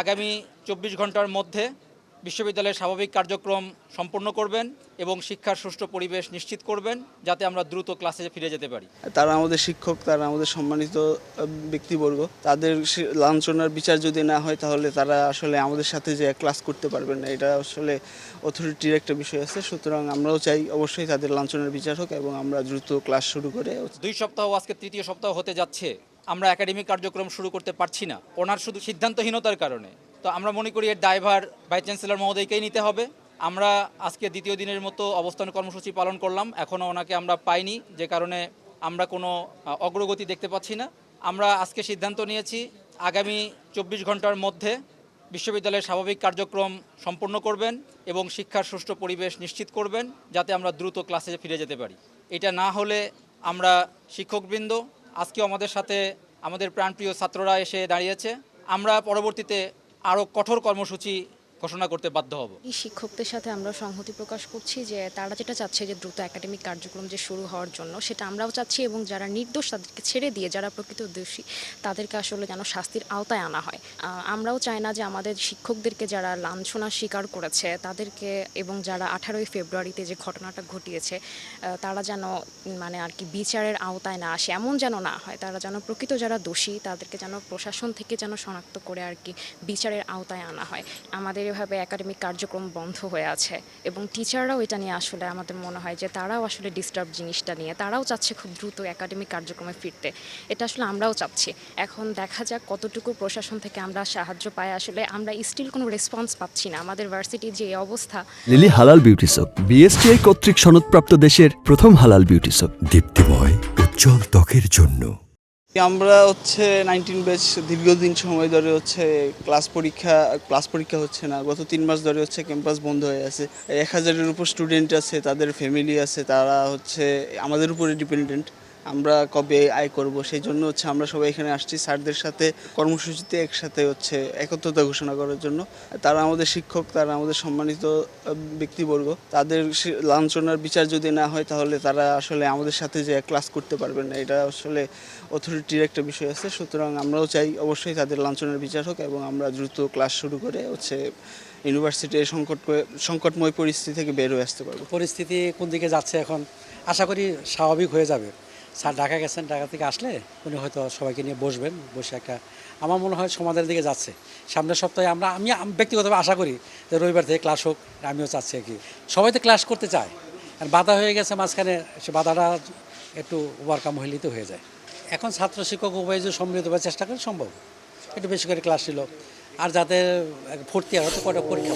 আগামী 24 ঘন্টার মধ্যে বিশ্ববিদ্যালয়ের স্বাভাবিক কার্যক্রম সম্পন্ন করবেন এবং শিক্ষার সুষ্ঠু পরিবেশ নিশ্চিত করবেন যাতে আমরা দ্রুত ক্লাসে ফিরে যেতে পারি। তারা আমাদের শিক্ষক, তারা আমাদের সম্মানিত ব্যক্তিবর্গ। তাদের লাঞ্ছনার বিচার যদি না হয় তাহলে তারা আসলে আমাদের সাথে যে ক্লাস করতে পারবেন না, এটা আসলে অথরিটির একটা বিষয় আছে। সুতরাং আমরাও চাই অবশ্যই তাদের লাঞ্ছনার বিচার হোক এবং আমরা দ্রুত ক্লাস শুরু করে 2 সপ্তাহ আজকে 3য় সপ্তাহ হতে যাচ্ছে, আমরা একাডেমিক কার্যক্রম শুরু করতে পারছি না ওনার শুধু সিদ্ধান্তহীনতার কারণে। তো আমরা মনে করি এর দায়ভার ভাইস চ্যান্সেলর মহোদয়কেই নিতে হবে। আমরা আজকে দ্বিতীয় দিনের মতো অবস্থান কর্মসূচি পালন করলাম, এখনও ওনাকে আমরা পাইনি, যে কারণে আমরা কোনো অগ্রগতি দেখতে পাচ্ছি না। আমরা আজকে সিদ্ধান্ত নিয়েছি আগামী 24 ঘন্টার মধ্যে বিশ্ববিদ্যালয়ের স্বাভাবিক কার্যক্রম সম্পন্ন করবেন এবং শিক্ষার সুষ্ঠু পরিবেশ নিশ্চিত করবেন যাতে আমরা দ্রুত ক্লাসে ফিরে যেতে পারি। এটা না হলে আমরা শিক্ষকবৃন্দ, আজকেও আমাদের সাথে আমাদের প্রাণপ্রিয় ছাত্ররা এসে দাঁড়িয়েছে, আমরা পরবর্তীতে আরও কঠোর কর্মসূচি ঘোষণা করতে বাধ্য হব। এই শিক্ষকদের সাথে আমরা সংহতি প্রকাশ করছি যে তারা যেটা চাচ্ছে যে দ্রুত একাডেমিক কার্যক্রম যে শুরু হওয়ার জন্য, সেটা আমরাও চাচ্ছি এবং যারা নির্দোষ তাদেরকে ছেড়ে দিয়ে যারা প্রকৃত দোষী তাদেরকে আসলে যেন শাস্তির আওতায় আনা হয়। আমরাও চাই না যে আমাদের শিক্ষকদেরকে যারা লাঞ্ছনা স্বীকার করেছে তাদেরকে এবং যারা 18ই ফেব্রুয়ারিতে যে ঘটনাটা ঘটিয়েছে তারা যেন মানে আর কি বিচারের আওতায় না আসে, এমন যেন না হয়। তারা যেন প্রকৃত যারা দোষী তাদেরকে যেন প্রশাসন থেকে যেন শনাক্ত করে আর কি বিচারের আওতায় আনা হয়। আমাদের এভাবে একাডেমিক কার্যক্রম বন্ধ হয়ে আছে এবং টিচাররাও এটা নিয়ে আসলে আমাদের মনে হয় যে তারাও আসলে ডিস্টার্ব জিনিসটা নিয়ে তারাও চাচ্ছে খুব দ্রুত একাডেমিক কার্যক্রমে ফিরতে। এটা আসলে আমরাও চাচ্ছি। এখন দেখা যাক কতটুকু প্রশাসন থেকে আমরা সাহায্য পাই। আসলে আমরা স্টিল কোনো রেসপন্স পাচ্ছি না। আমাদের ভার্সিটির যে অবস্থা। লিলি হালাল বিউটি সোপ, বিএসটিআই কর্তৃক সনদপ্রাপ্ত দেশের প্রথম হালাল বিউটি সোপ, দীপ্তিময় উজ্জ্বল ত্বকের জন্য। আমরা 19 ব্যাচ দীর্ঘদিন সময় ধরে ক্লাস পরীক্ষা হচ্ছে না। গত 3 মাস ধরে ক্যাম্পাস বন্ধ হয়ে আছে। 1000-এর উপর স্টুডেন্ট আছে, তাদের ফ্যামিলি আছে, তারা আমাদের উপরে ডিপেন্ডেন্ট। আমরা কবে আয় করব সেই জন্য আমরা সবাই এখানে আসছি স্যারদের সাথে কর্মসূচিতে একসাথে একত্রতা ঘোষণা করার জন্য। তারা আমাদের শিক্ষক, তারা আমাদের সম্মানিত ব্যক্তিবর্গ। তাদের লাঞ্ছনার বিচার যদি না হয় তাহলে তারা আসলে আমাদের সাথে যে ক্লাস করতে পারবেন না, এটা আসলে অথরিটির একটা বিষয় আছে। সুতরাং আমরাও চাই অবশ্যই তাদের লাঞ্ছনার বিচার হোক এবং আমরা দ্রুত ক্লাস শুরু করে ইউনিভার্সিটির সংকটময় পরিস্থিতি থেকে বের হয়ে আসতে পারবো। পরিস্থিতি কোন দিকে যাচ্ছে এখন আশা করি স্বাভাবিক হয়ে যাবে। স্যার ঢাকা গেছেন, ঢাকা থেকে আসলে উনি হয়তো সবাইকে নিয়ে বসবেন, বসে একটা আমার মনে হয় সমাধানের দিকে যাচ্ছে। সামনের সপ্তাহে আমি ব্যক্তিগতভাবে আশা করি যে রবিবার থেকে ক্লাস হোক। আমিও চাচ্ছি আর কি সবাই তো ক্লাস করতে চায়, আর বাধা হয়ে গেছে মাঝখানে, সে বাধাটা একটু ওভারকাম হইলেই তো হয়ে যায়। এখন ছাত্র শিক্ষক উভয় যে সম্মিলিত হওয়ার চেষ্টা করে সম্ভব একটু বেশি করে ক্লাস ছিল, আর যাতে 4th ইয়ার হয়তো কটা পরীক্ষা